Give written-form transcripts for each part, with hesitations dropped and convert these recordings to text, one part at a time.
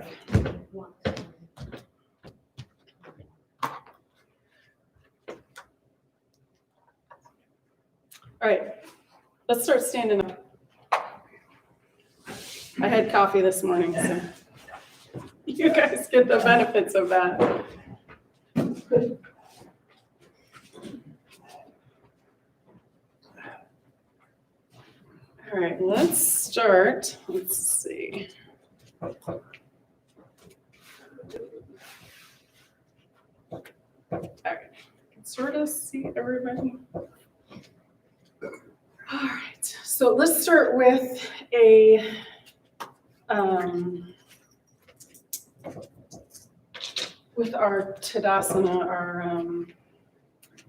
5. All right, let's start standing up. I had coffee this morning, so you guys get the benefits of that. All right, let's start. Let's see. All right, can sort of see everybody. All right, so let's start with a with our Tadasana, our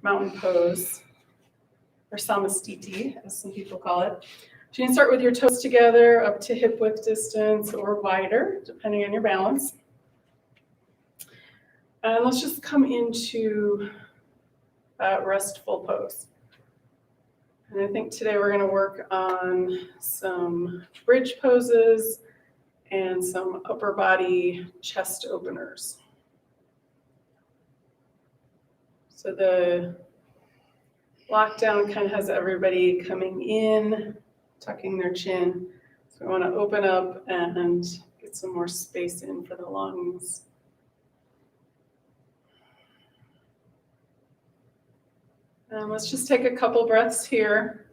mountain pose, or Samastiti, as some people call it. So you can start with your toes together up to hip width distance or wider, depending on your balance. And let's just come into restful pose. And I think today we're going to work on some bridge poses and some upper body chest openers. So the lockdown kind of has everybody coming in, tucking their chin. So we want to open up and get some more space in for the lungs. Let's just take a couple breaths here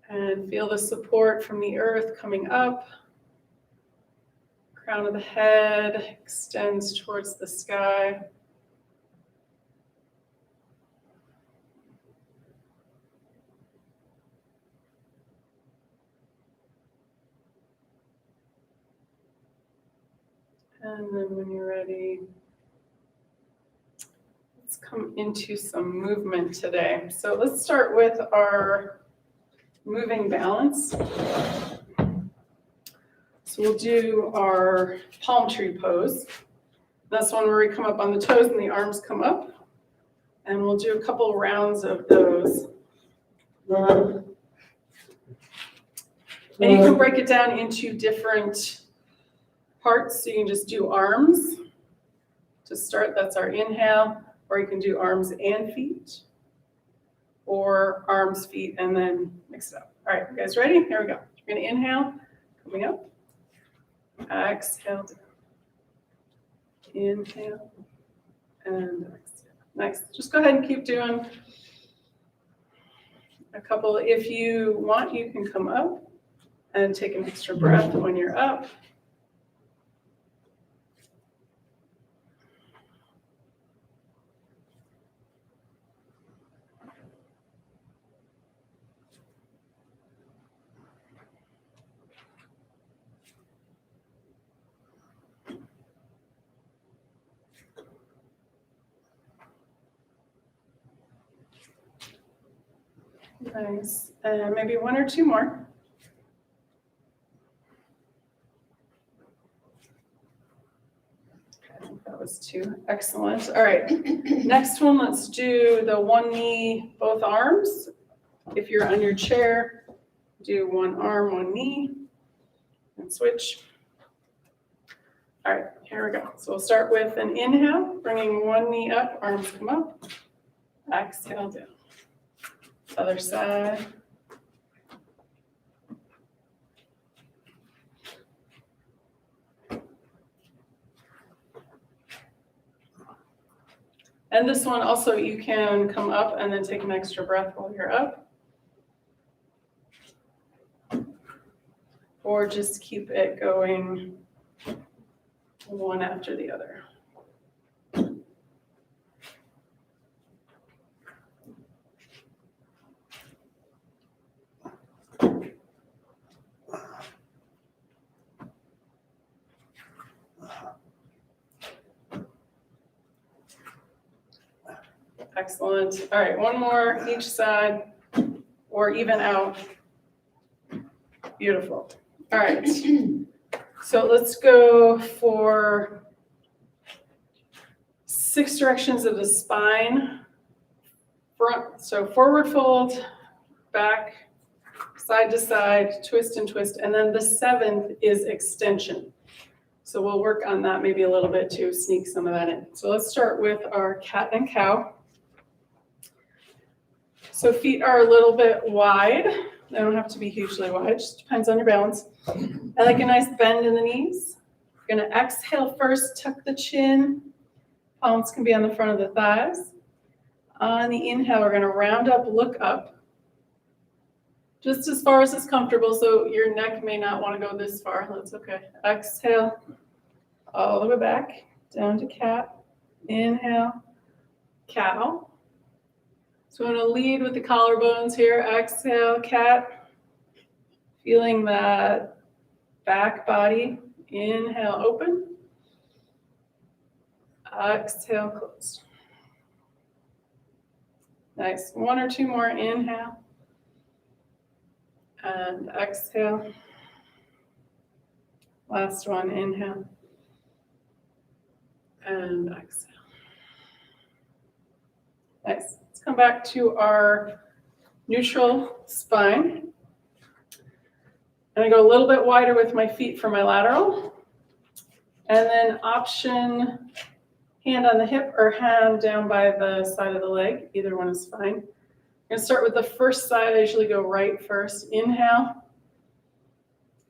and feel the support from the earth coming up. Crown of the head extends towards the sky. And then when you're ready, let's come into some movement today. So let's start with our moving balance. So we'll do our palm tree pose. That's one where we come up on the toes and the arms come up. And we'll do a couple rounds of those. And you can break it down into different parts. So you can just do arms to start. That's our inhale. Or you can do arms and feet. Or arms, feet, and then mix it up. All right, you guys ready? Here we go. You're going to inhale, coming up. Exhale down. Inhale and exhale. Nice. Just go ahead and keep doing a couple. If you want, you can come up and take an extra breath when you're up. Nice. Maybe one or two more. Okay, I think that was two. Excellent. All right. Next one, let's do the one knee, both arms. If you're on your chair, do one arm, one knee, and switch. All right, here we go. So we'll start with an inhale, bringing one knee up, arms come up. Exhale down. Other side. And this one also, you can come up and then take an extra breath while you're up. Or just keep it going one after the other. Excellent. All right, one more each side, or even out. Beautiful. All right. So let's go for 6 directions of the spine. Front, so forward fold, back, side to side, twist and twist. And then the 7th is extension. So we'll work on that maybe a little bit to sneak some of that in. So let's start with our cat and cow. So feet are a little bit wide. They don't have to be hugely wide, just depends on your balance. I like a nice bend in the knees. We're gonna exhale first, tuck the chin. Palms can be on the front of the thighs. On the inhale, we're gonna round up, look up. Just as far as is comfortable, so your neck may not wanna go this far, that's okay. Exhale, all the way back, down to cat. Inhale, cow. So I'm going to lead with the collarbones here. Exhale, cat. Feeling that back body. Inhale, open. Exhale, close. Nice. One or two more. Inhale. And exhale. Last one. Inhale. And exhale. Nice. Let's come back to our neutral spine. And I go a little bit wider with my feet for my lateral. And then option hand on the hip or hand down by the side of the leg. Either one is fine. I'm going to start with the first side. I usually go right first. Inhale.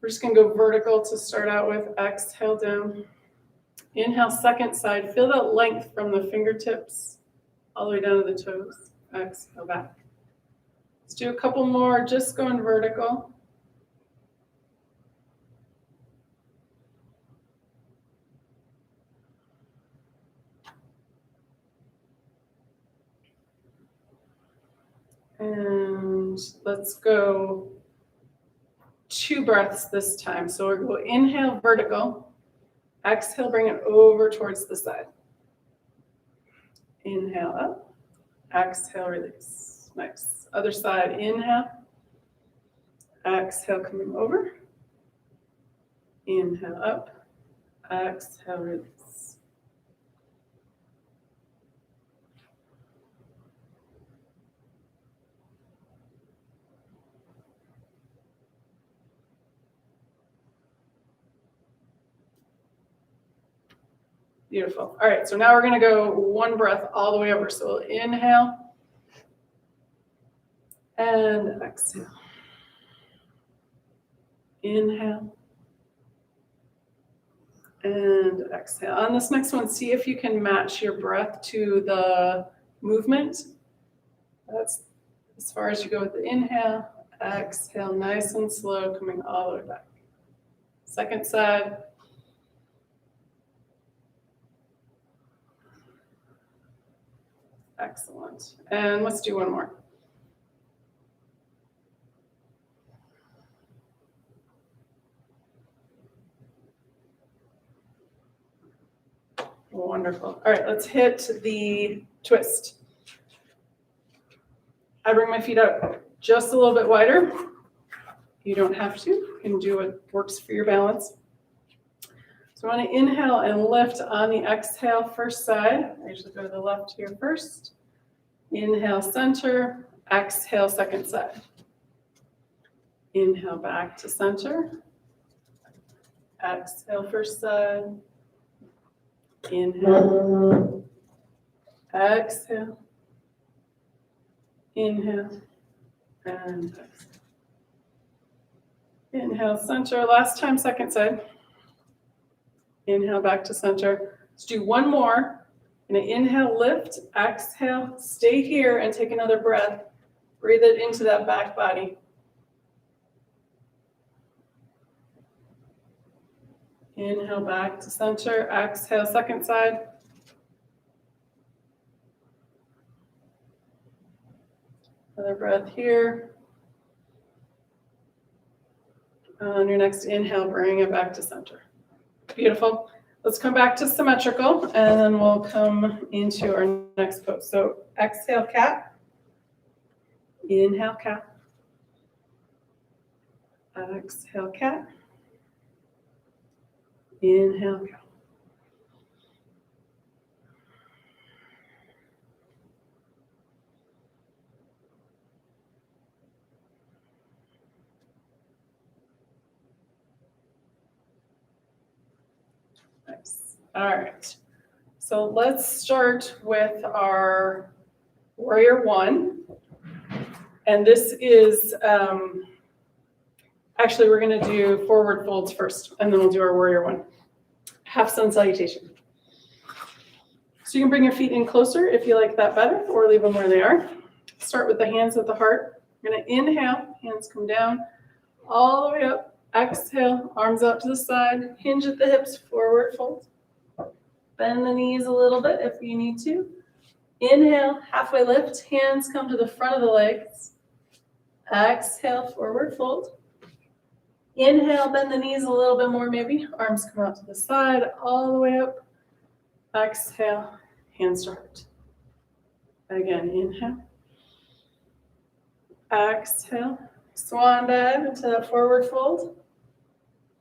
We're just going to go vertical to start out with. Exhale down. Inhale, second side. Feel that length from the fingertips all the way down to the toes. Exhale back. Let's do a couple more, just going vertical. And let's go 2 breaths this time. So we're going to inhale, vertical. Exhale, bring it over towards the side. Inhale up. Exhale, release. Nice. Other side, inhale. Exhale, coming over. Inhale up. Exhale, release. Beautiful. All right, so now we're going to go 1 breath all the way over. So we'll inhale and exhale. Inhale and exhale. On this next one, see if you can match your breath to the movement. That's as far as you go with the inhale. Exhale, nice and slow, coming all the way back. Second side. Excellent. And let's do 1 more. Wonderful. All right, let's hit the twist. I bring my feet out just a little bit wider. You don't have to. You can do what works for your balance. So I want to inhale and lift on the exhale, first side. I usually go to the left here first. Inhale, center. Exhale, second side. Inhale, back to center. Exhale, first side. Inhale. Exhale. Inhale. And exhale. Inhale, center. Last time, second side. Inhale, back to center. Let's do 1 more. And inhale, lift. Exhale, stay here and take another breath. Breathe it into that back body. Inhale, back to center. Exhale, second side. Another breath here. On your next inhale, bring it back to center. Beautiful. Let's come back to symmetrical, and then we'll come into our next pose. So exhale, cat. Inhale, cat. Exhale, cat. Inhale, cat. All right. So let's start with our warrior one. And this is, actually we're gonna do forward folds first, and then we'll do our warrior one. Half sun salutation. So you can bring your feet in closer if you like that better, or leave them where they are. Start with the hands at the heart. We're gonna inhale, hands come down, all the way up. Exhale, arms out to the side, hinge at the hips, forward fold. Bend the knees a little bit if you need to. Inhale, halfway lift, hands come to the front of the legs. Exhale, forward fold. Inhale, bend the knees a little bit more maybe. Arms come out to the side, all the way up. Exhale, hands to heart. Again, inhale. Exhale, swan dive into that forward fold.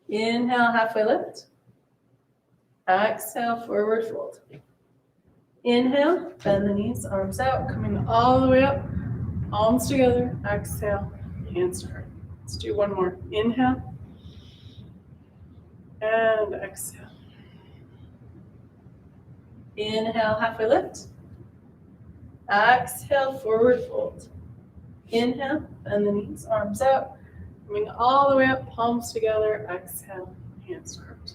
Inhale, halfway lift. Exhale, forward fold. Inhale, bend the knees, arms out, coming all the way up. Palms together. Exhale, hands to heart. Let's do one more. Inhale. And exhale. Inhale, halfway lift. Exhale, forward fold. Inhale, bend the knees, arms out. Coming all the way up, palms together. Exhale, hands to heart.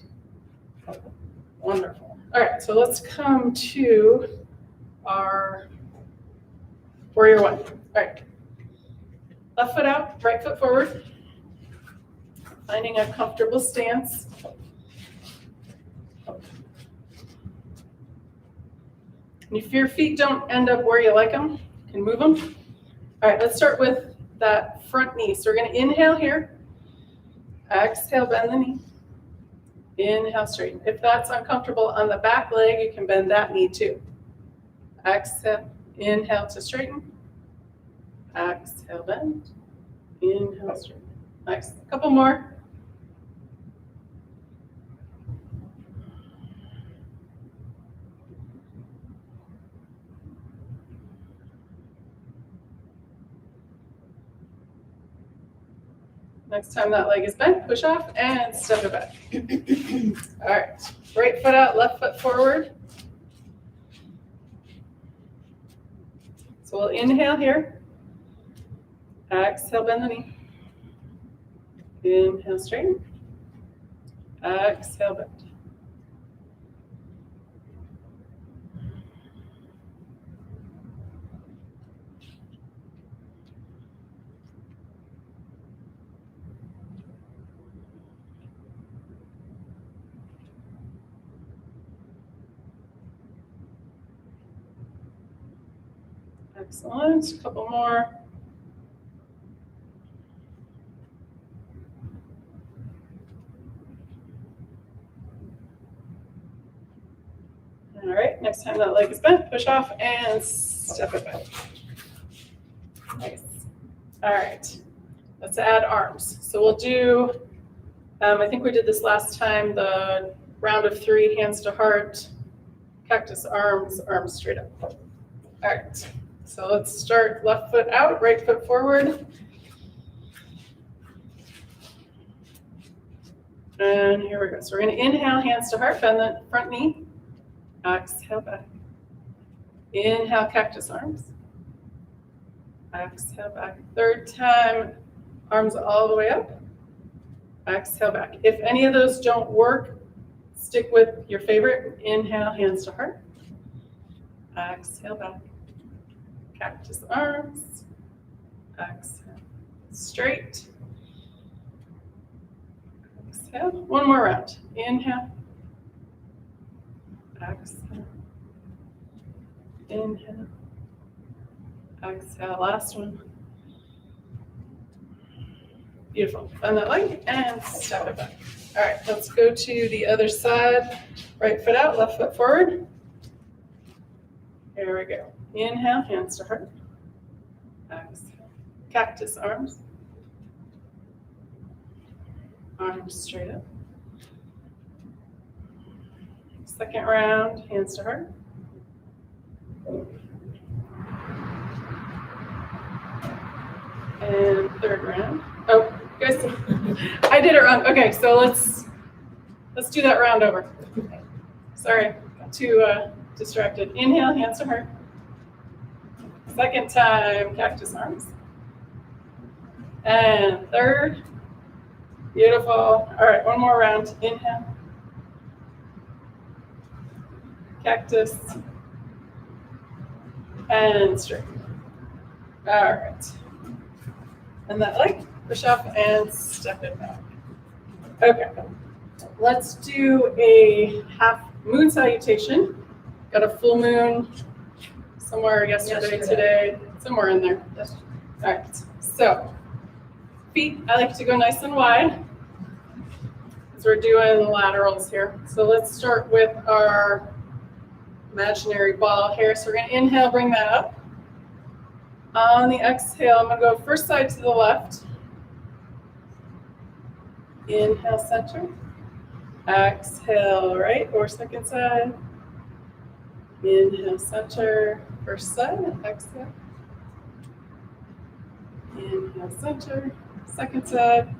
Wonderful. All right, so let's come to our warrior one. All right. Left foot out, right foot forward. Finding a comfortable stance. And if your feet don't end up where you like them, you can move them. All right, let's start with that front knee. So we're going to inhale here. Exhale, bend the knee. Inhale, straighten. If that's uncomfortable on the back leg, you can bend that knee too. Exhale, inhale to straighten. Exhale, bend. Inhale, straighten. Nice. A couple more. Next time that leg is bent, push off and step it back. All right, right foot out, left foot forward. So we'll inhale here. Exhale, bend the knee. Inhale, straighten. Exhale, bend. Excellent. A couple more. All right, next time that leg is bent, push off and step it back. Nice. All right, let's add arms. So we'll do, I think we did this last time, the round of 3, hands to heart, cactus arms, arms straight up. All right, so let's start left foot out, right foot forward. And here we go. So we're going to inhale, hands to heart, bend the front knee. Exhale back. Inhale, cactus arms. Exhale back. Third time, arms all the way up. Exhale back. If any of those don't work, stick with your favorite. Inhale, hands to heart. Exhale back. Cactus arms. Exhale. Straight. Exhale. One more round. Inhale. Exhale. Inhale. Exhale. Last one. Beautiful. Bend that leg and step it back. All right, let's go to the other side. Right foot out, left foot forward. Here we go. Inhale, hands to heart. Exhale. Cactus arms. Arms straight up. Second round, hands to heart. And third round. Oh, guys, I did it wrong. Okay, so let's do that round over. So Sorry, got too distracted. Inhale, hands to heart. Second time, cactus arms. And third. Beautiful. All right, one more round. Inhale. Cactus. And straight. All right. And that leg, push up and step it back. Okay. Let's do a half moon salutation. Got a full moon somewhere yesterday, today, somewhere in there. All right. So feet, I like to go nice and wide because we're doing laterals here. So let's start with our imaginary ball here. So we're going to inhale, bring that up. On the exhale, I'm going to go first side to the left. Inhale, center. Exhale, right, or second side. Inhale, center, first side, exhale. Inhale, center, second side.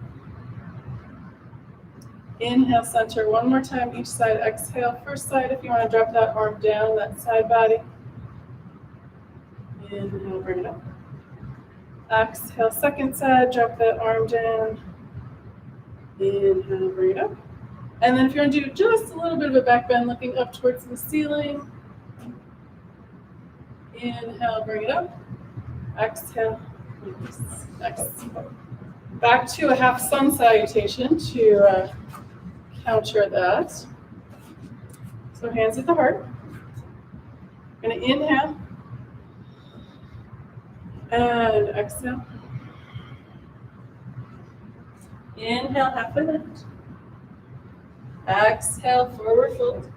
Inhale, center, one more time each side. Exhale, first side. If you want to drop that arm down, that side body. Inhale, bring it up. Exhale, second side, drop that arm down. Inhale, bring it up. And then if you want to do just a little bit of a back bend, looking up towards the ceiling. Inhale, bring it up. Exhale, exhale. Back to a half sun salutation to counter that. So hands at the heart. We're going to inhale. And exhale. Inhale, halfway lift. Exhale, forward fold.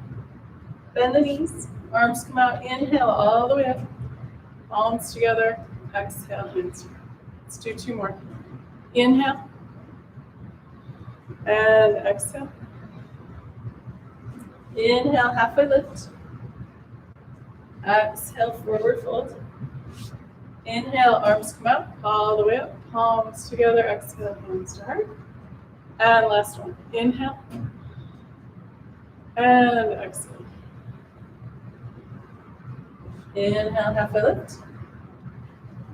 Bend the knees. Arms come out. Inhale all the way up. Palms together. Exhale, hands. Let's do two more. Inhale. And exhale. Inhale, halfway lift. Exhale, forward fold. Inhale, arms come out all the way up. Palms together. Exhale, hands to heart. And last one. Inhale. And exhale. Inhale, halfway lift.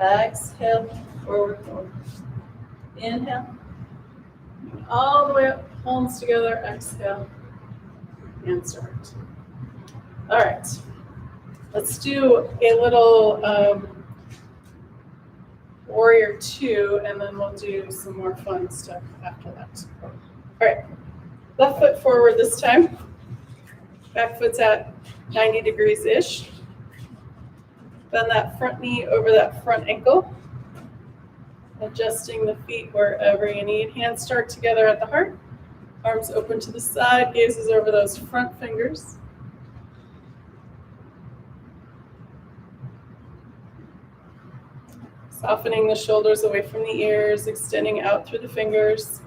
Exhale, forward fold. Inhale. All the way up, palms together. Exhale. And start. All right. Let's do a little warrior two, and then we'll do some more fun stuff after that. All right. Left foot forward this time. Back foot's at 90 degrees-ish. Bend that front knee over that front ankle. Adjusting the feet wherever you need. Hands start together at the heart. Arms open to the side. Gazes over those front fingers. Softening the shoulders away from the ears. Extending out through the fingers.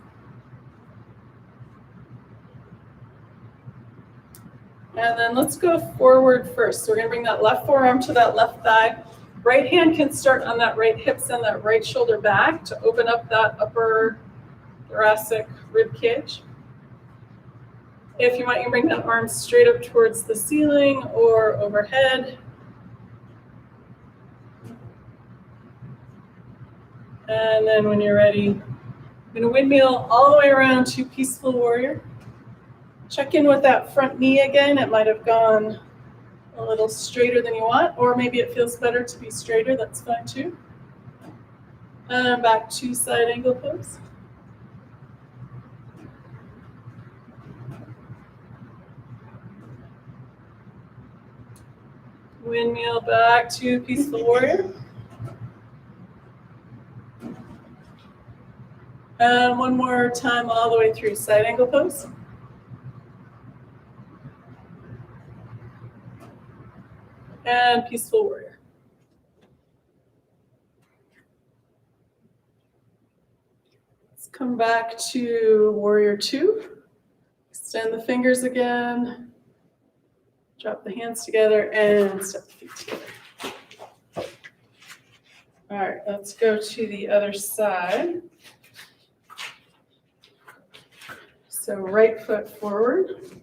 And then let's go forward first. So we're going to bring that left forearm to that left thigh. Right hand can start on that right hip, send that right shoulder back to open up that upper thoracic rib cage. If you want, you can bring that arm straight up towards the ceiling or overhead. And then when you're ready, I'm going to windmill all the way around to Peaceful Warrior. Check in with that front knee again. It might have gone a little straighter than you want, or maybe it feels better to be straighter. That's fine too. And back to side angle pose. Windmill back to Peaceful Warrior. And one more time all the way through side angle pose. And Peaceful Warrior. Let's come back to Warrior Two. Extend the fingers again. Drop the hands together and step the feet together. All right, let's go to the other side. So right foot forward.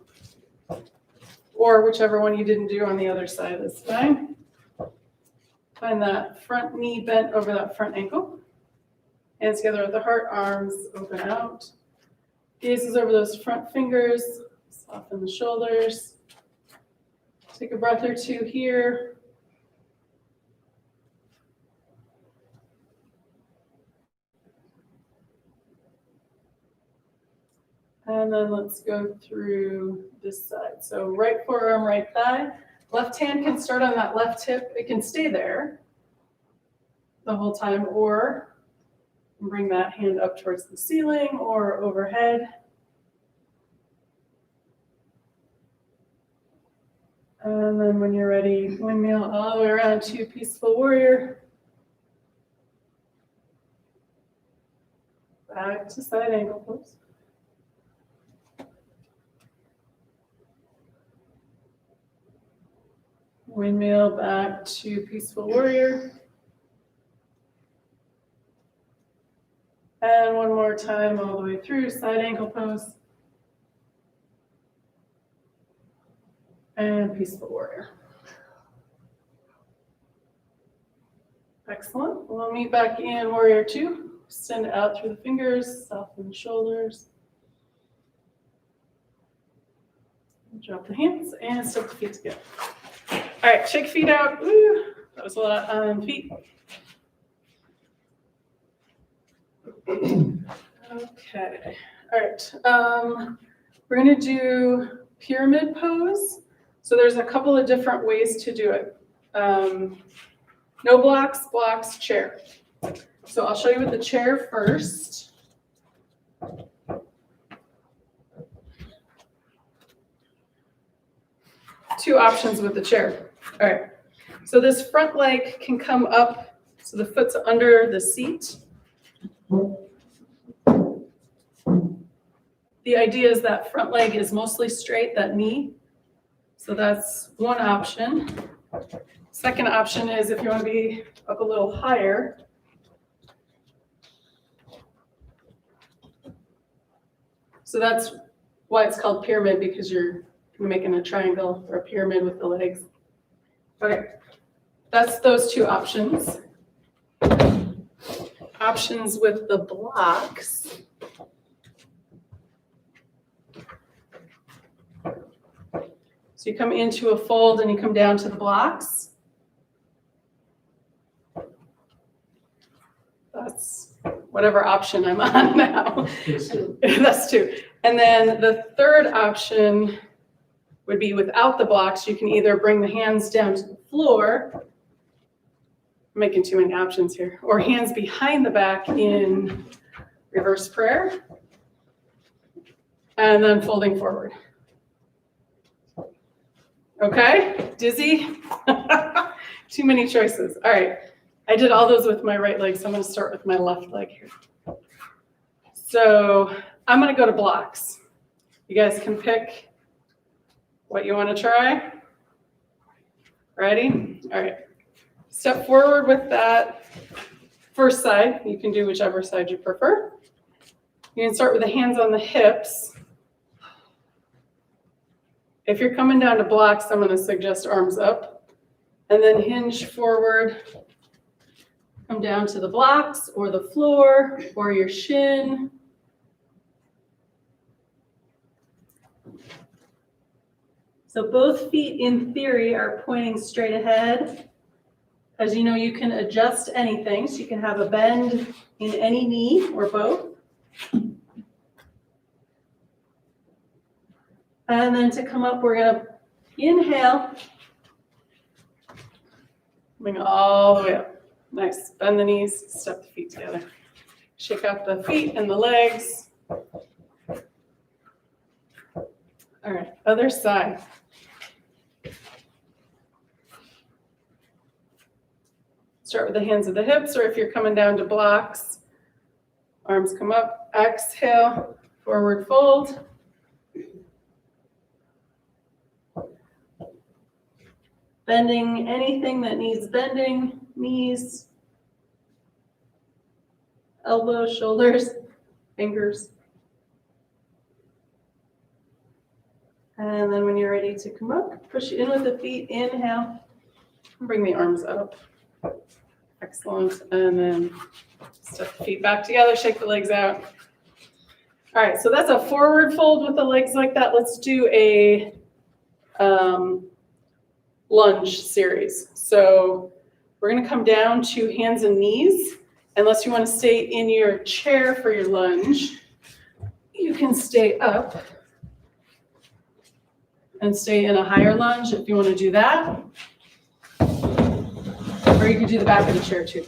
or whichever one you didn't do on the other side is fine. Find that front knee bent over that front ankle. Hands together at the heart, arms open out. Gazes over those front fingers, soften the shoulders. Take a breath or two here. And then let's go through this side. So right forearm, right thigh. Left hand can start on that left hip. It can stay there the whole time, or bring that hand up towards the ceiling or overhead. And then when you're ready, windmill all the way around to peaceful warrior. Back to side angle pose. Windmill back to peaceful warrior. And one more time all the way through, side ankle pose. And peaceful warrior. Excellent. We'll meet back in warrior 2. Extend out through the fingers, soften the shoulders. Drop the hands and step the feet together. All right, shake feet out. Ooh, that was a lot on feet. Okay, all right. We're gonna do pyramid pose. So there's a couple of different ways to do it. No blocks, blocks, chair. So I'll show you with the chair first. Two options with the chair. All right, so this front leg can come up, so the foot's under the seat. The idea is that front leg is mostly straight, that knee. So that's one option. Second option is if you want to be up a little higher. So that's why it's called pyramid, because you're making a triangle or a pyramid with the legs. Okay, that's those two options. Options with the blocks. So you come into a fold and you come down to the blocks. That's whatever option I'm on now. That's two. And then the third option would be without the blocks. You can either bring the hands down to the floor, I'm making too many options here, or hands behind the back in reverse prayer, and then folding forward. Okay, dizzy? Too many choices. All right, I did all those with my right leg, so I'm gonna start with my left leg here. So I'm gonna go to blocks. You guys can pick what you wanna try. Ready? All right, step forward with that first side. You can do whichever side you prefer. You can start with the hands on the hips. If you're coming down to blocks, I'm going to suggest arms up, and then hinge forward. Come down to the blocks or the floor or your shin. So both feet in theory are pointing straight ahead. As you know, you can adjust anything. So you can have a bend in any knee or both. And then to come up, we're going to inhale. Coming all the way up. Nice. Bend the knees, step the feet together. Shake out the feet and the legs. All right, other side. Start with the hands of the hips, or if you're coming down to blocks, arms come up. Exhale, forward fold. Bending anything that needs bending, knees, elbows, shoulders, fingers. And then when you're ready to come up, push in with the feet, inhale, bring the arms up. Excellent. And then step the feet back together, shake the legs out. All right, so that's a forward fold with the legs like that. Let's do a lunge series. So we're going to come down to hands and knees. Unless you want to stay in your chair for your lunge, you can stay up and stay in a higher lunge if you want to do that. Or you could do the back of the chair too.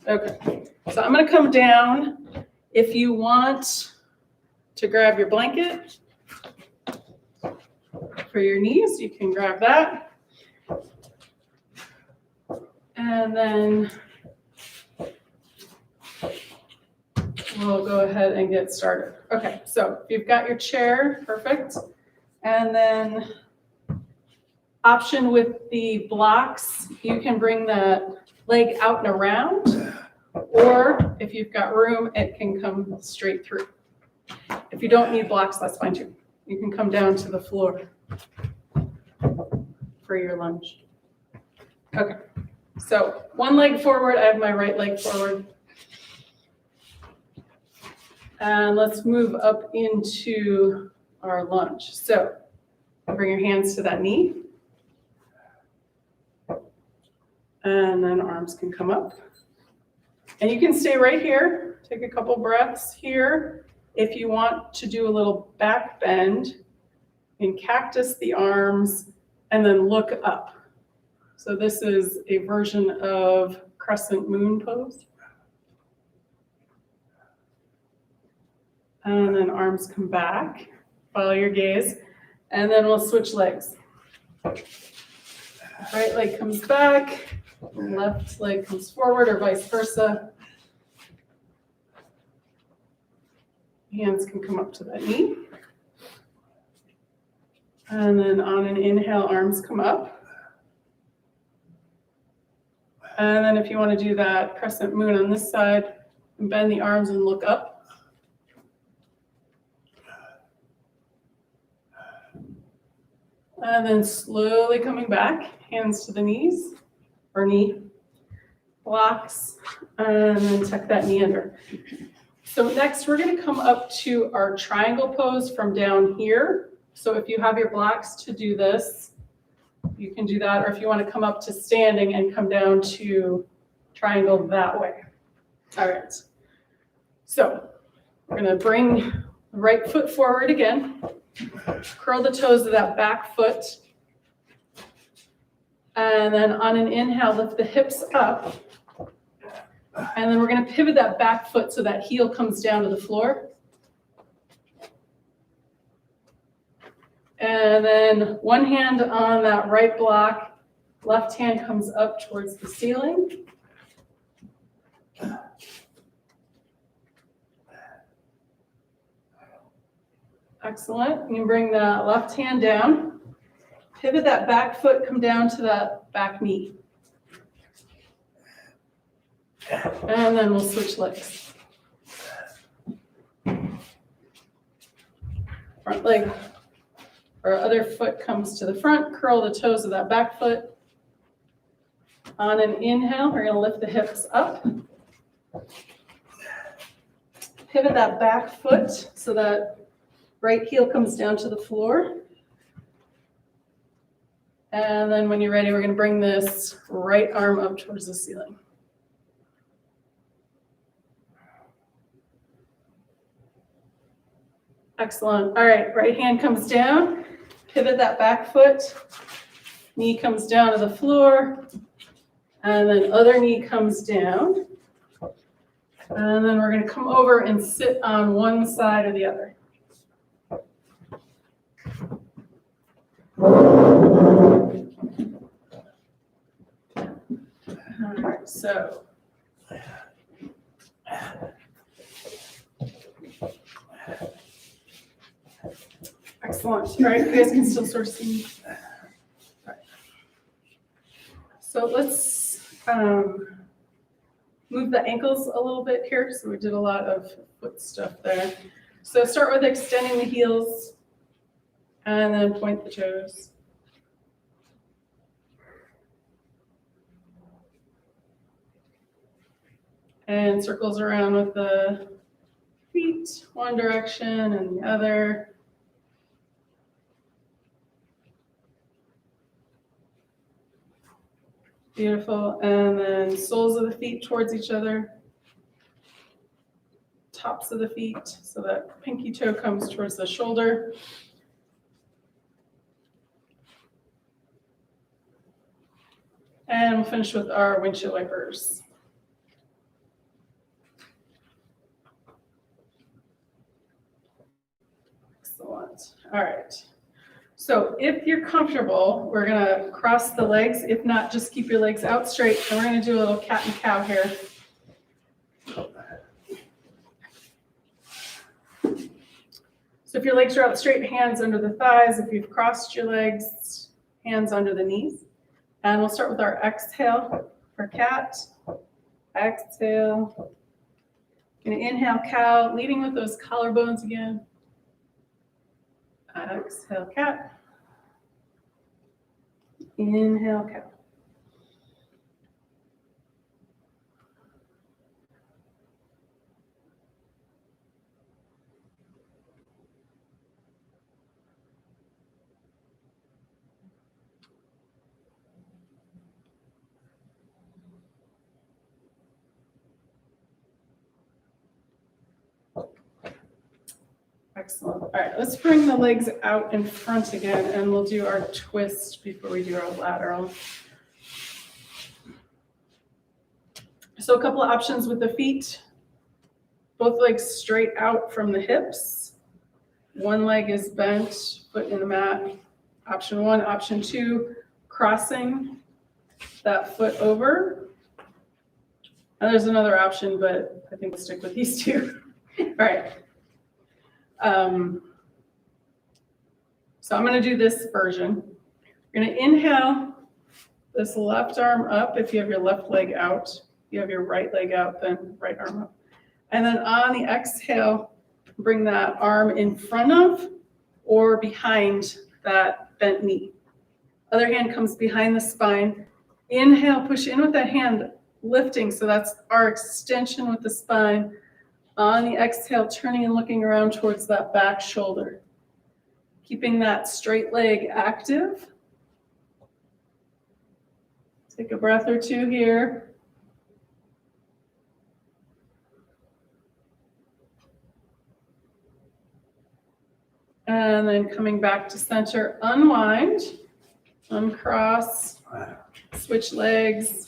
Okay, so I'm going to come down. If you want to grab your blanket for your knees, you can grab that. And then we'll go ahead and get started. Okay, so if you've got your chair, perfect. And then option with the blocks, you can bring the leg out and around, or if you've got room, it can come straight through. If you don't need blocks, that's fine too. You can come down to the floor for your lunge. Okay, so one leg forward, I have my right leg forward. And let's move up into our lunge. So bring your hands to that knee. And then arms can come up. And you can stay right here. Take a couple breaths here. If you want to do a little back bend, and cactus the arms and then look up. So this is a version of crescent moon pose. And then arms come back. Follow your gaze. And then we'll switch legs. Right leg comes back. Left leg comes forward or vice versa. Hands can come up to that knee. And then on an inhale, arms come up. And then if you want to do that crescent moon on this side, bend the arms and look up. And then slowly coming back, hands to the knees. Or knee blocks, and then tuck that knee under. So next we're going to come up to our triangle pose from down here. So if you have your blocks to do this, you can do that, or if you want to come up to standing and come down to triangle that way. All right, so we're going to bring the right foot forward again, curl the toes of that back foot. And then on an inhale, lift the hips up. And then we're going to pivot that back foot so that heel comes down to the floor. And then one hand on that right block, left hand comes up towards the ceiling. Excellent. You can bring the left hand down. Pivot that back foot, come down to that back knee. And then we'll switch legs. Front leg or other foot comes to the front, curl the toes of that back foot. On an inhale, we're going to lift the hips up. Pivot that back foot so that right heel comes down to the floor. And then when you're ready, we're going to bring this right arm up towards the ceiling. Excellent. All right, right hand comes down. Pivot that back foot. Knee comes down to the floor. And then other knee comes down. And then we're going to come over and sit on one side or the other. All right, so excellent. All right, you guys can still sort of see me. All right. So let's move the ankles a little bit here. So we did a lot of foot stuff there. So start with extending the heels and then point the toes. And circles around with the feet, one direction and the other. Beautiful. And then soles of the feet towards each other. Tops of the feet, so that pinky toe comes towards the shoulder. And we'll finish with our windshield wipers. Excellent. All right. So if you're comfortable, we're going to cross the legs. If not, just keep your legs out straight. And we're going to do a little cat and cow here. So if your legs are out straight, hands under the thighs. If you've crossed your legs, hands under the knees. And we'll start with our exhale for cat. Exhale. Going to inhale cow, leading with those collarbones again. Exhale cat. Inhale cow. Excellent. All right, let's bring the legs out in front again, and we'll do our twist before we do our lateral. So a couple of options with the feet. Both legs straight out from the hips. One leg is bent, foot in the mat. Option one. Option two, crossing that foot over. And there's another option, but I think we'll stick with these two. All right. So I'm going to do this version. You're going to inhale this left arm up if you have your left leg out. If you have your right leg out, then right arm up. And then on the exhale, bring that arm in front of or behind that bent knee. Other hand comes behind the spine. Inhale, push in with that hand, lifting. So that's our extension with the spine. On the exhale, turning and looking around towards that back shoulder. Keeping that straight leg active. Take a breath or two here. And then coming back to center, unwind, uncross, switch legs.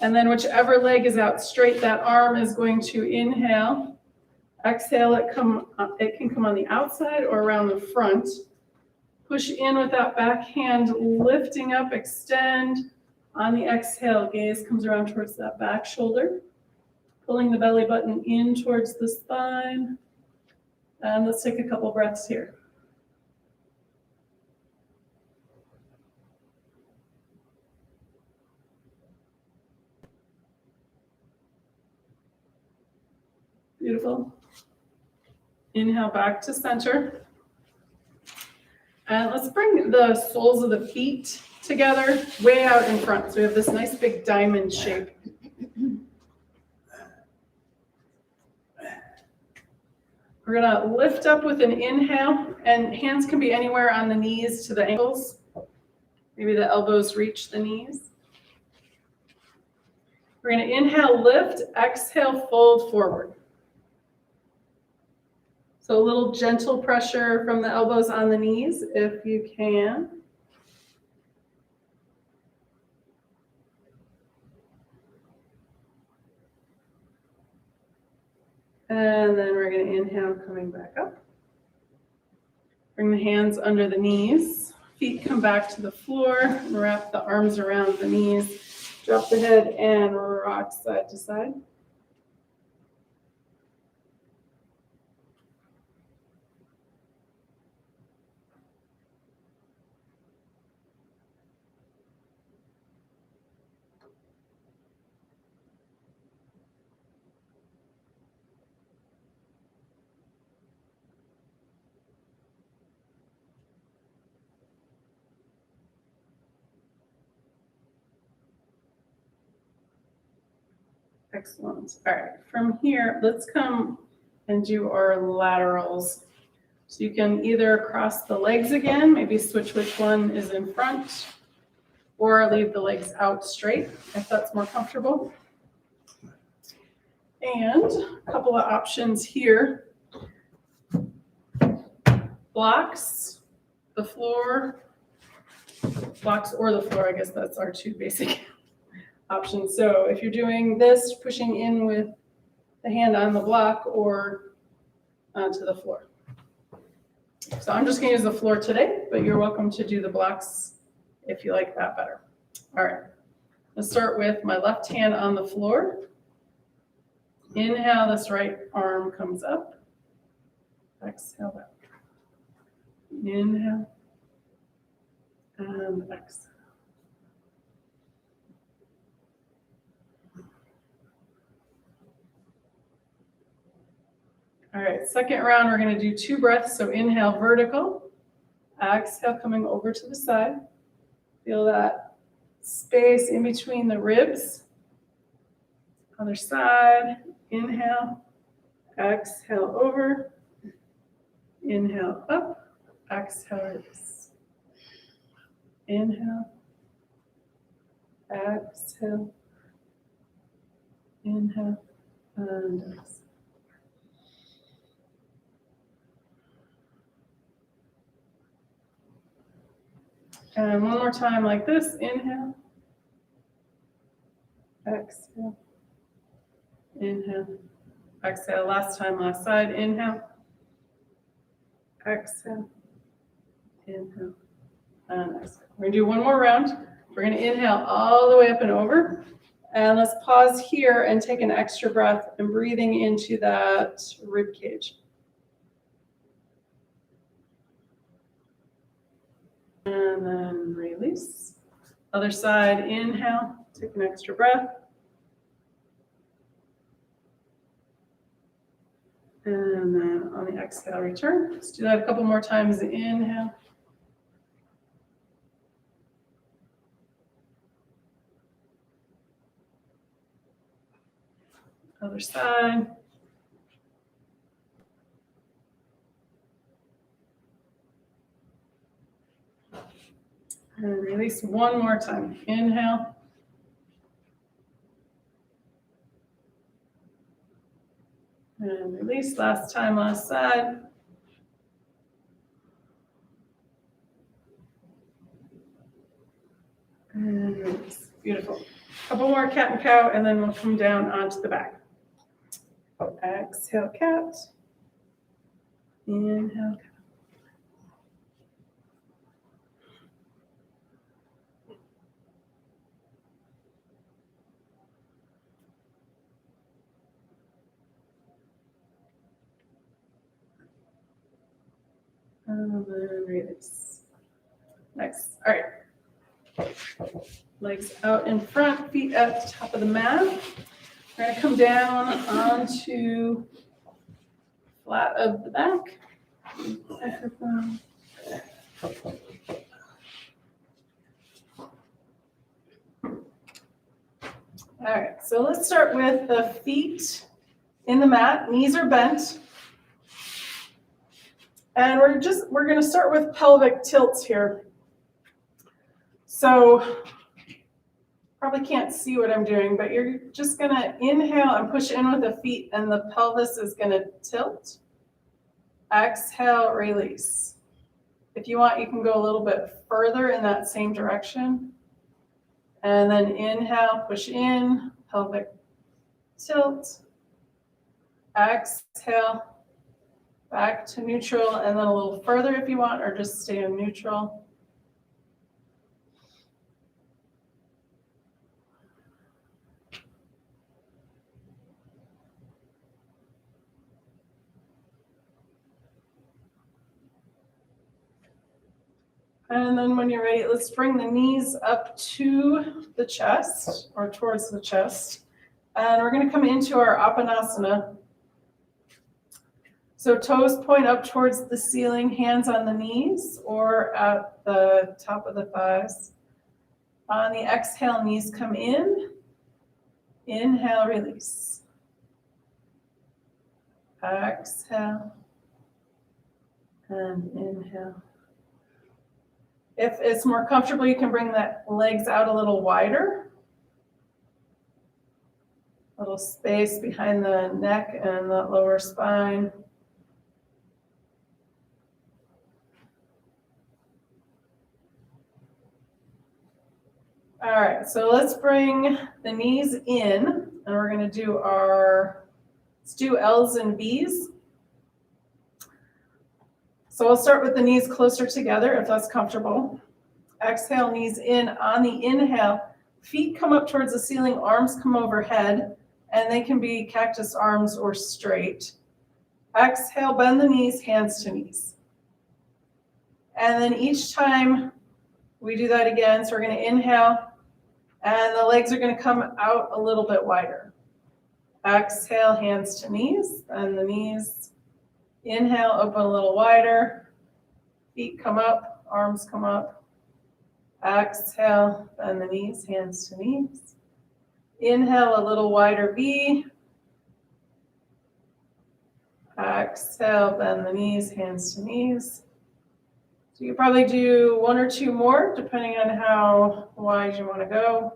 And then whichever leg is out straight, that arm is going to inhale. Exhale, it can come on the outside or around the front. Push in with that back hand, lifting up, extend. On the exhale, gaze comes around towards that back shoulder. Pulling the belly button in towards the spine. And let's take a couple breaths here. Beautiful. Inhale back to center. And let's bring the soles of the feet together, way out in front. So we have this nice big diamond shape. We're going to lift up with an inhale, and hands can be anywhere on the knees to the ankles. Maybe the elbows reach the knees. We're going to inhale, lift, exhale, fold forward. So a little gentle pressure from the elbows on the knees if you can. And then we're going to inhale, coming back up. Bring the hands under the knees. Feet come back to the floor. And wrap the arms around the knees. Drop the head and rock side to side. Excellent. All right, from here, let's come and do our laterals. So you can either cross the legs again, maybe switch which one is in front, or leave the legs out straight if that's more comfortable. And a couple of options here. Blocks, the floor, blocks or the floor, I guess that's our two basic options. So if you're doing this, pushing in with the hand on the block or onto the floor. So I'm just going to use the floor today, but you're welcome to do the blocks if you like that better. All right, let's start with my left hand on the floor. Inhale, this right arm comes up. Exhale back. Inhale and exhale. All right, second round, we're going to do 2 breaths. So inhale, vertical. Exhale, coming over to the side. Feel that space in between the ribs. Other side. Inhale. Exhale over. Inhale up. Exhale, release. Inhale. Exhale. Inhale. And exhale. And one more time like this. Inhale. Exhale. Inhale. Exhale. Last time, last side. Inhale. Exhale. Inhale. And exhale. We're going to do one more round. We're going to inhale all the way up and over. And let's pause here and take an extra breath and breathing into that rib cage. And then release. Other side, inhale, take an extra breath. And then on the exhale, return. Let's do that a couple more times. Inhale. Other side. And release one more time. Inhale. And release. Last time, last side. And release. Beautiful. Couple more cat and cow, and then we'll come down onto the back. Exhale, cat. Inhale, cat. And then release. Nice. All right. Legs out in front, feet at the top of the mat. We're going to come down onto flat of the back. All right, so let's start with the feet in the mat. Knees are bent. And we're going to start with pelvic tilts here. So probably can't see what I'm doing, but you're just going to inhale and push in with the feet, and the pelvis is going to tilt. Exhale, release. If you want, you can go a little bit further in that same direction. And then inhale, push in, pelvic tilt. Exhale, back to neutral, and then a little further if you want, or just stay in neutral. And then when you're ready, let's bring the knees up to the chest or towards the chest. And we're going to come into our Apanasana. So toes point up towards the ceiling, hands on the knees or at the top of the thighs. On the exhale, knees come in. Inhale, release. Exhale. And inhale. If it's more comfortable, you can bring the legs out a little wider. A little space behind the neck and the lower spine. All right, so let's bring the knees in, and we're going to do let's do L's and B's. So we'll start with the knees closer together if that's comfortable. Exhale, knees in. On the inhale, feet come up towards the ceiling, arms come overhead, and they can be cactus arms or straight. Exhale, bend the knees, hands to knees. And then each time we do that again, so we're going to inhale, and the legs are going to come out a little bit wider. Exhale, hands to knees, and the knees. Inhale, open a little wider. Feet come up, arms come up. Exhale, bend the knees, hands to knees. Inhale, a little wider V. Exhale, bend the knees, hands to knees. So you probably do one or two more, depending on how wide you want to go.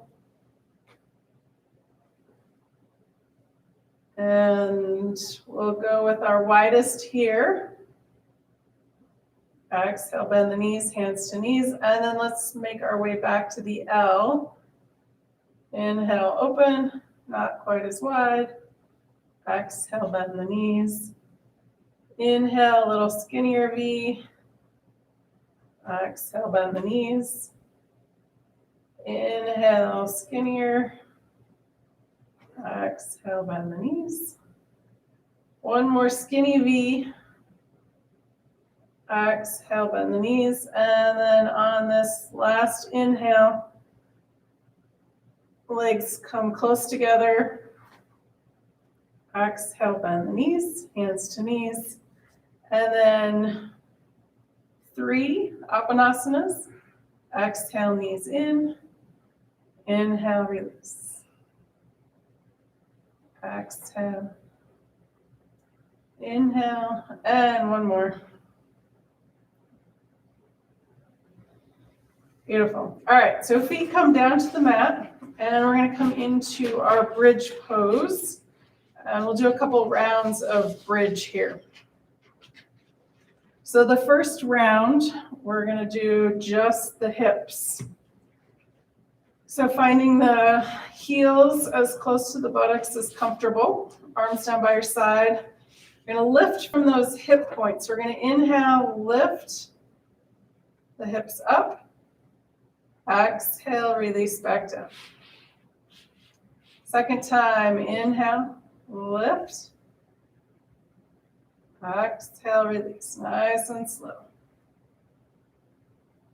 And we'll go with our widest here. Exhale, bend the knees, hands to knees. And then let's make our way back to the L. Inhale, open, not quite as wide. Exhale, bend the knees. Inhale, a little skinnier V. Exhale, bend the knees. Inhale, skinnier. Exhale, bend the knees. One more skinny V. Exhale, bend the knees. And then on this last inhale, legs come close together. Exhale, bend the knees, hands to knees. And then 3 Appanasanas. Exhale, knees in. Inhale, release. Exhale. Inhale, and one more. Beautiful. All right, so feet come down to the mat, and we're going to come into our bridge pose. And we'll do a couple rounds of bridge here. So the first round, we're going to do just the hips. So finding the heels as close to the buttocks as comfortable. Arms down by your side. You're going to lift from those hip points. We're going to inhale, lift the hips up. Exhale, release back down. Second time, inhale, lift. Exhale, release, nice and slow.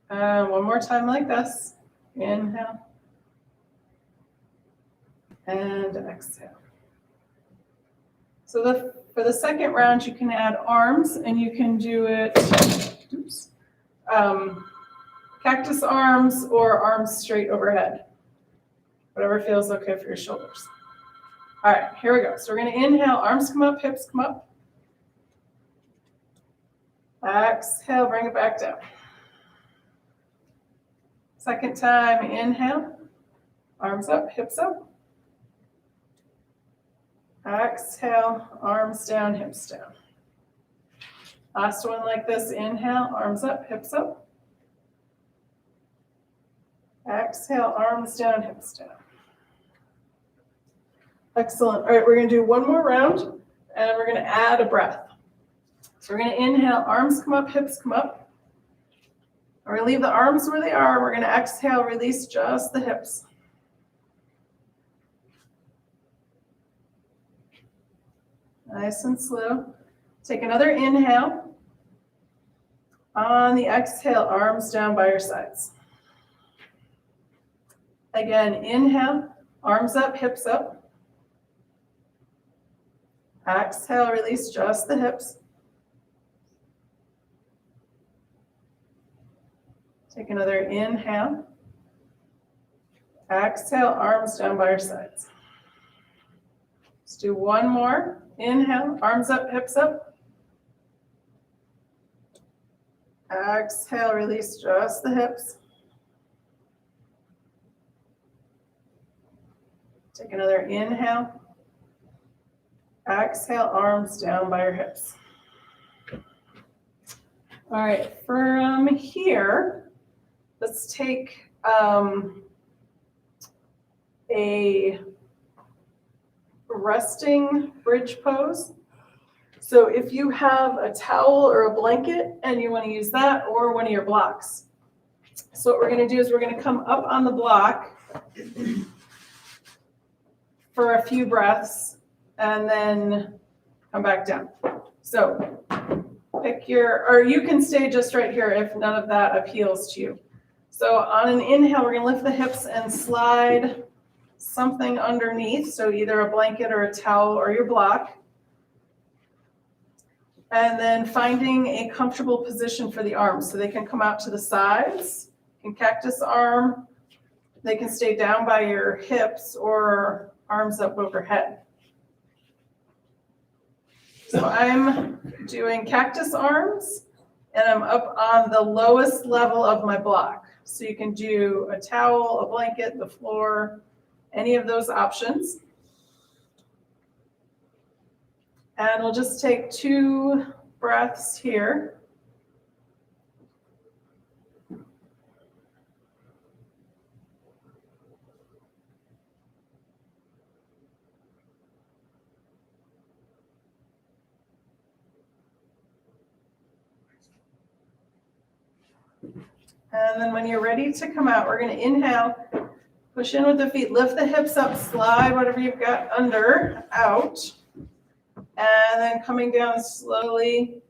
And one more time like this. Inhale. And exhale. So for the second round, you can add arms, and you can do it, cactus arms or arms straight overhead. Whatever feels okay for your shoulders. All right, here we go. So we're going to inhale, arms come up, hips come up. Exhale, bring it back down. Second time, inhale, arms up, hips up. Exhale, arms down, hips down. Last one like this, inhale, arms up, hips up. Exhale, arms down, hips down. Excellent. All right, we're going to do one more round, and we're going to add a breath. So we're going to inhale, arms come up, hips come up. We're going to leave the arms where they are. We're going to exhale, release just the hips. Nice and slow. Take another inhale. On the exhale, arms down by your sides. Again, inhale, arms up, hips up. Exhale, release just the hips. Take another inhale. Exhale, arms down by your sides. Let's do one more. Inhale, arms up, hips up. Exhale, release just the hips. Take another inhale. Exhale, arms down by your hips. All right, from here, let's take a resting bridge pose. So if you have a towel or a blanket and you want to use that, or one of your blocks. So what we're going to do is we're going to come up on the block for a few breaths and then come back down. So pick or you can stay just right here if none of that appeals to you. So on an inhale, we're going to lift the hips and slide something underneath. So either a blanket or a towel or your block. And then finding a comfortable position for the arms. So they can come out to the sides, you can cactus arm. They can stay down by your hips or arms up overhead. So I'm doing cactus arms and I'm up on the lowest level of my block. So you can do a towel, a blanket, the floor, any of those options. And we'll just take 2 breaths here. And then when you're ready to come out, we're going to inhale, push in with the feet, lift the hips up, slide whatever you've got under, out. And then coming down slowly,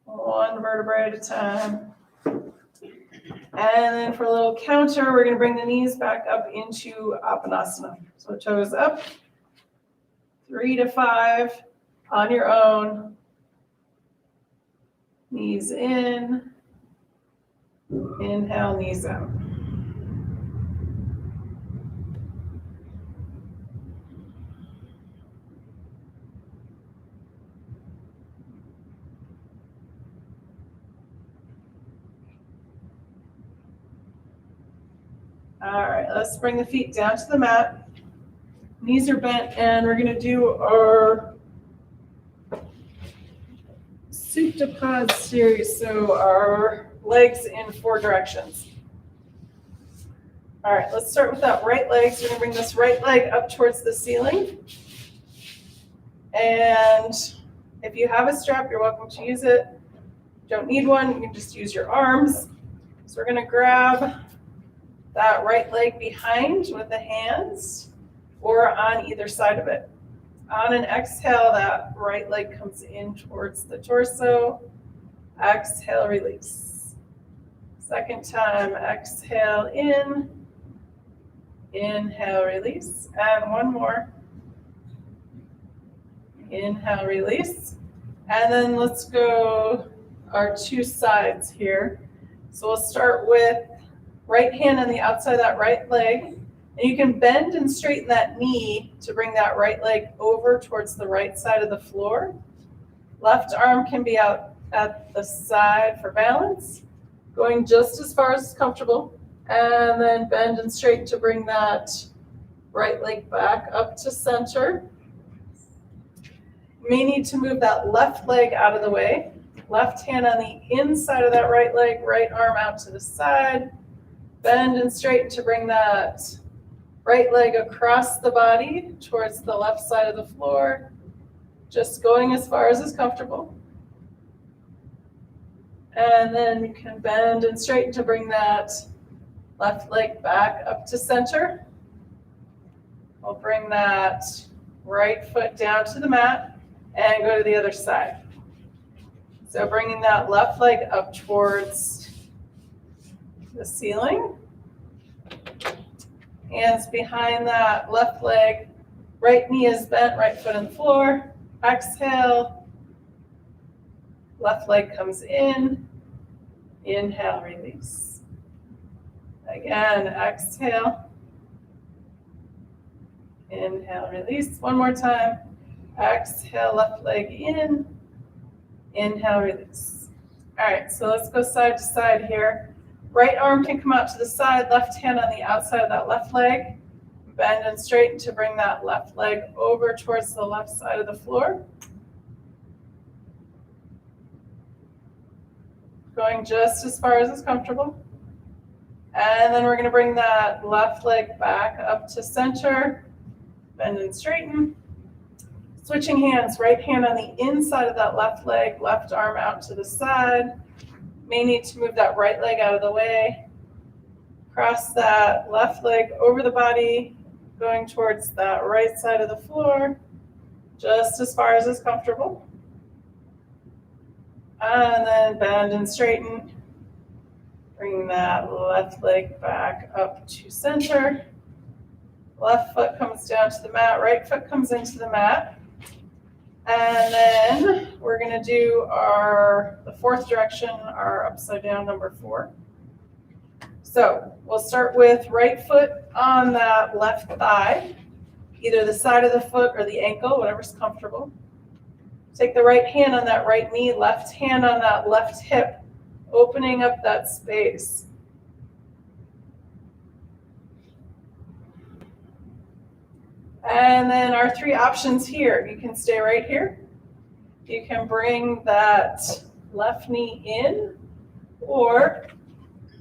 1 vertebrae at a time. And then for a little counter, we're going to bring the knees back up into Apanasana. So toes up, 3 to 5 on your own. Knees in. Inhale, knees out. All right, let's bring the feet down to the mat. Knees are bent, and we're going to do our Supta series, so our legs in 4 directions. All right, let's start with that right leg. So we're going to bring this right leg up towards the ceiling. And if you have a strap, you're welcome to use it. Don't need one, you can just use your arms. So we're going to grab that right leg behind with the hands or on either side of it. On an exhale, that right leg comes in towards the torso. Exhale, release. Second time, exhale in. Inhale, release. And one more. Inhale, release. And then let's go our 2 sides here. So we'll start with right hand on the outside of that right leg. And you can bend and straighten that knee to bring that right leg over towards the right side of the floor. Left arm can be out at the side for balance, going just as far as is comfortable. And then bend and straighten to bring that right leg back up to center. You may need to move that left leg out of the way. Left hand on the inside of that right leg, right arm out to the side. Bend and straighten to bring that right leg across the body towards the left side of the floor. Just going as far as is comfortable. And then you can bend and straighten to bring that left leg back up to center. We'll bring that right foot down to the mat and go to the other side. So bringing that left leg up towards the ceiling. Hands behind that left leg. Right knee is bent, right foot on the floor. Exhale. Left leg comes in. Inhale, release. Again, exhale. Inhale, release. One more time. Exhale, left leg in. Inhale, release. All right, so let's go side to side here. Right arm can come out to the side, left hand on the outside of that left leg. Bend and straighten to bring that left leg over towards the left side of the floor. Going just as far as is comfortable. And then we're going to bring that left leg back up to center. Bend and straighten. Switching hands, right hand on the inside of that left leg, left arm out to the side. May need to move that right leg out of the way. Cross that left leg over the body, going towards that right side of the floor, just as far as is comfortable. And then bend and straighten. Bring that left leg back up to center. Left foot comes down to the mat, right foot comes into the mat. And then we're going to do the fourth direction, our upside down number 4. So we'll start with right foot on that left thigh, either the side of the foot or the ankle, whatever's comfortable. Take the right hand on that right knee, left hand on that left hip, opening up that space. And then our 3 options here. You can stay right here. You can bring that left knee in, or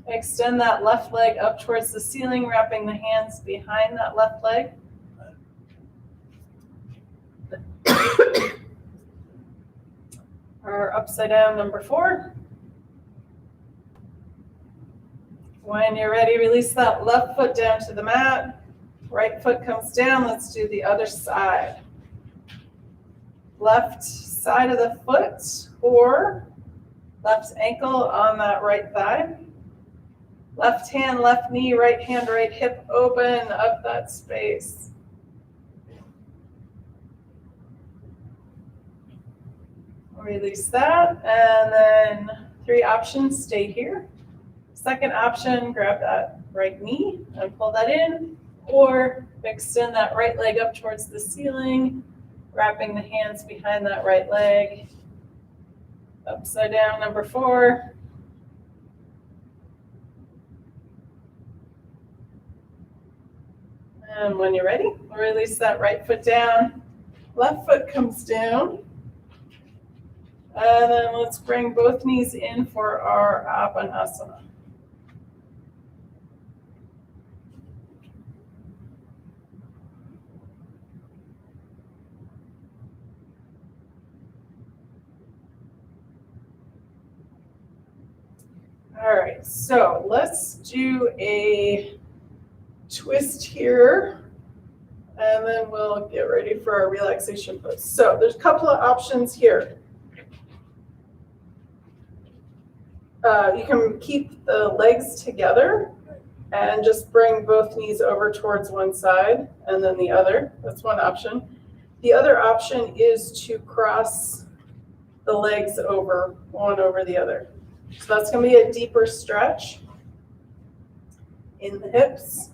extend that left leg up towards the ceiling, wrapping the hands behind that left leg. Our upside down number 4. When you're ready, release that left foot down to the mat. Right foot comes down. Let's do the other side. Left side of the foot or left ankle on that right thigh. Left hand, left knee, right hand, right hip, open up that space. Release that, and then 3 options, stay here. Second option, grab that right knee and pull that in, or extend that right leg up towards the ceiling, wrapping the hands behind that right leg. Upside down number 4. And when you're ready, release that right foot down. Left foot comes down. And then let's bring both knees in for our Apanasana. All right, so let's do a twist here, and then we'll get ready for our relaxation pose. So there's a couple of options here. You can keep the legs together and just bring both knees over towards one side and then the other. That's one option. The other option is to cross the legs over, one over the other. So that's going to be a deeper stretch in the hips.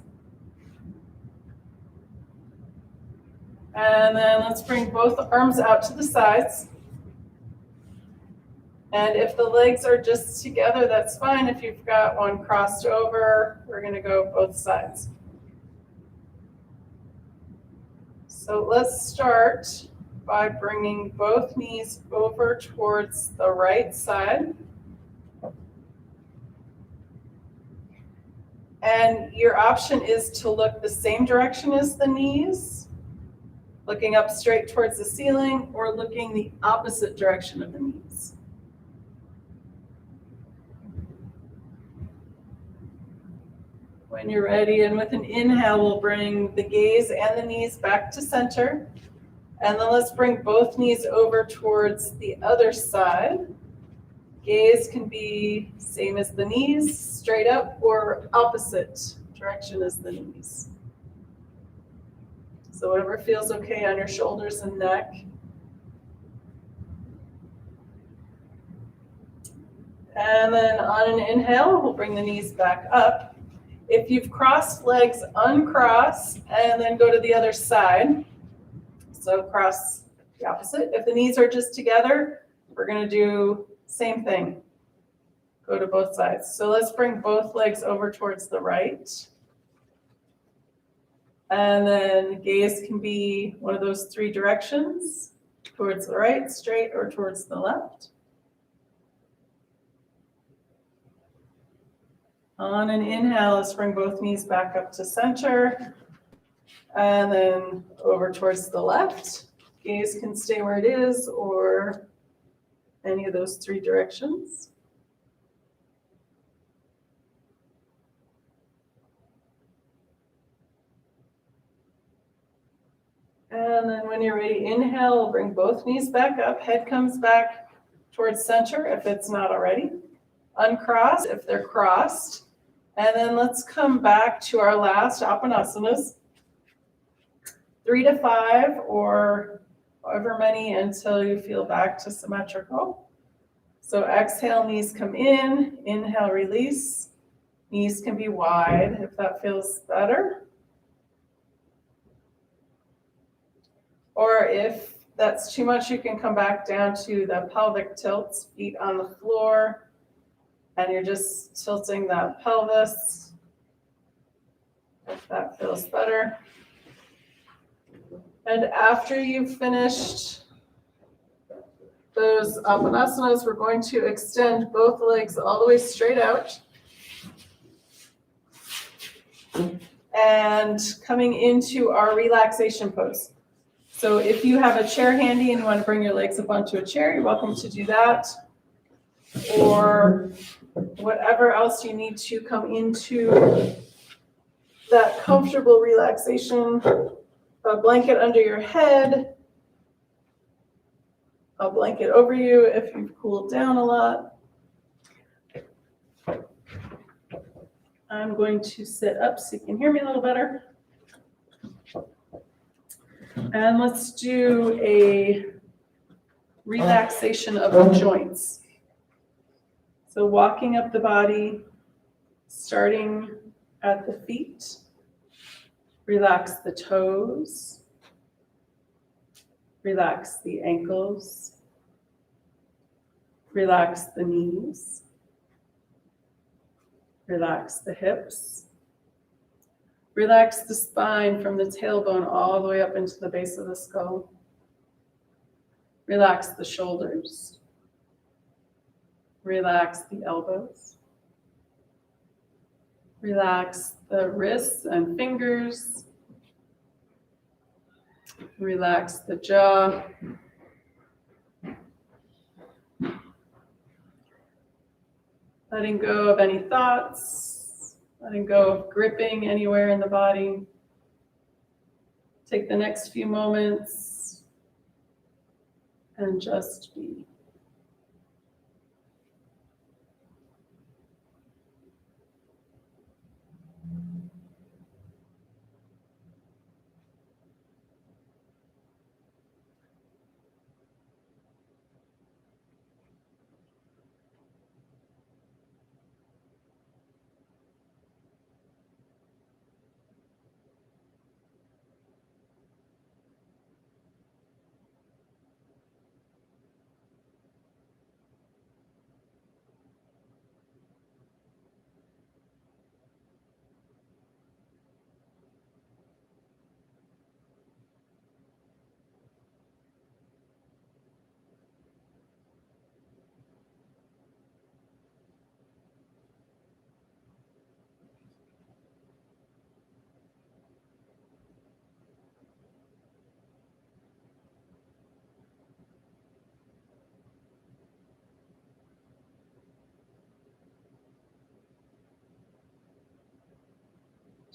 And then let's bring both arms out to the sides. And if the legs are just together, that's fine. If you've got one crossed over, we're going to go both sides. So let's start by bringing both knees over towards the right side. And your option is to look the same direction as the knees, looking up straight towards the ceiling, or looking the opposite direction of the knees. When you're ready, and with an inhale, we'll bring the gaze and the knees back to center. And then let's bring both knees over towards the other side. Gaze can be same as the knees, straight up, or opposite direction as the knees. So whatever feels okay on your shoulders and neck. And then on an inhale, we'll bring the knees back up. If If you've crossed legs, uncross and then go to the other side. So cross the opposite. If the knees are just together, we're going to do same thing. Go to both sides. So let's bring both legs over towards the right. And then gaze can be one of those three directions, towards the right, straight, or towards the left. On an inhale, let's bring both knees back up to center. And then over towards the left. Gaze can stay where it is or any of those three directions. And then when you're ready, inhale, bring both knees back up. Head comes back towards center if it's not already. Uncross if they're crossed. And then let's come back to our last apanasanas. 3 to 5 or however many until you feel back to symmetrical. So exhale, knees come in. Inhale, release. Knees can be wide if that feels better. Or if that's too much, you can come back down to the pelvic tilts, feet on the floor, and you're just tilting that pelvis, if that feels better. And after you've finished those apanasanas, we're going to extend both legs all the way straight out. And coming into our relaxation pose. So if you have a chair handy and you want to bring your legs up onto a chair, you're welcome to do that. Or whatever else you need to come into that comfortable relaxation. A blanket under your head. A blanket over you if you've cooled down a lot. I'm going to sit up so you can hear me a little better. And let's do a relaxation of the joints. So walking up the body, starting at the feet. Relax the toes. Relax the ankles. Relax the knees. Relax the hips. Relax the spine from the tailbone all the way up into the base of the skull. Relax the shoulders. Relax the elbows. Relax the wrists and fingers. Relax the jaw. Letting go of any thoughts. Letting go of gripping anywhere in the body. Take the next few moments and just be.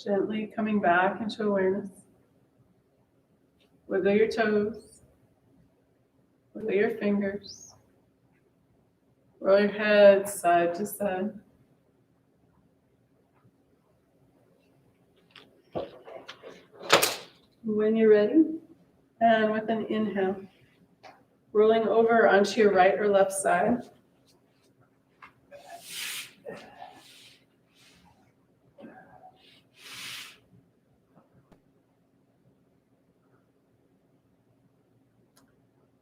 Gently coming back into awareness. Wiggle your toes. Wiggle your fingers. Roll your head side to side. When you're ready, and with an inhale, rolling over onto your right or left side.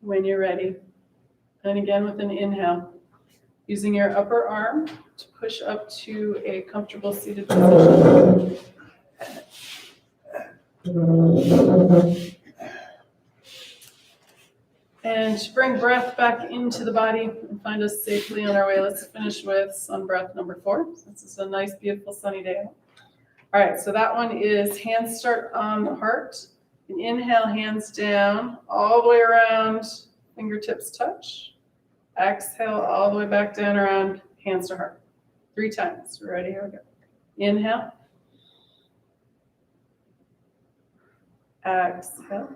when you're ready. And again with an inhale, using your upper arm to push up to a comfortable seated position. And bring breath back into the body and find us safely on our way. Let's finish with sun breath number 4. This is a nice, beautiful sunny day. All right, so that one is hands start on the heart. And inhale, hands down, all the way around, fingertips touch. Exhale, all the way back down around, hands to heart. 3 times. Ready? Here we go. Inhale. Exhale.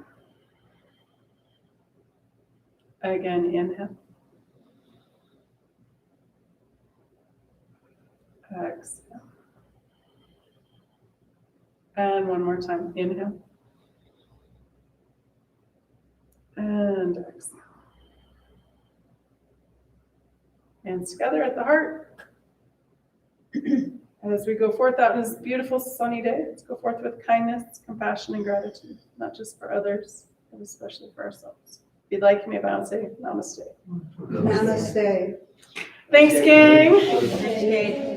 Again, inhale. Exhale. And one more time. Inhale. And exhale. Hands together at the heart. As we go forth out in this beautiful sunny day, let's go forth with kindness, compassion, and gratitude, not just for others, but especially for ourselves. If you'd like, you may bow and say namaste. Namaste. Thanks, gang. Namaste.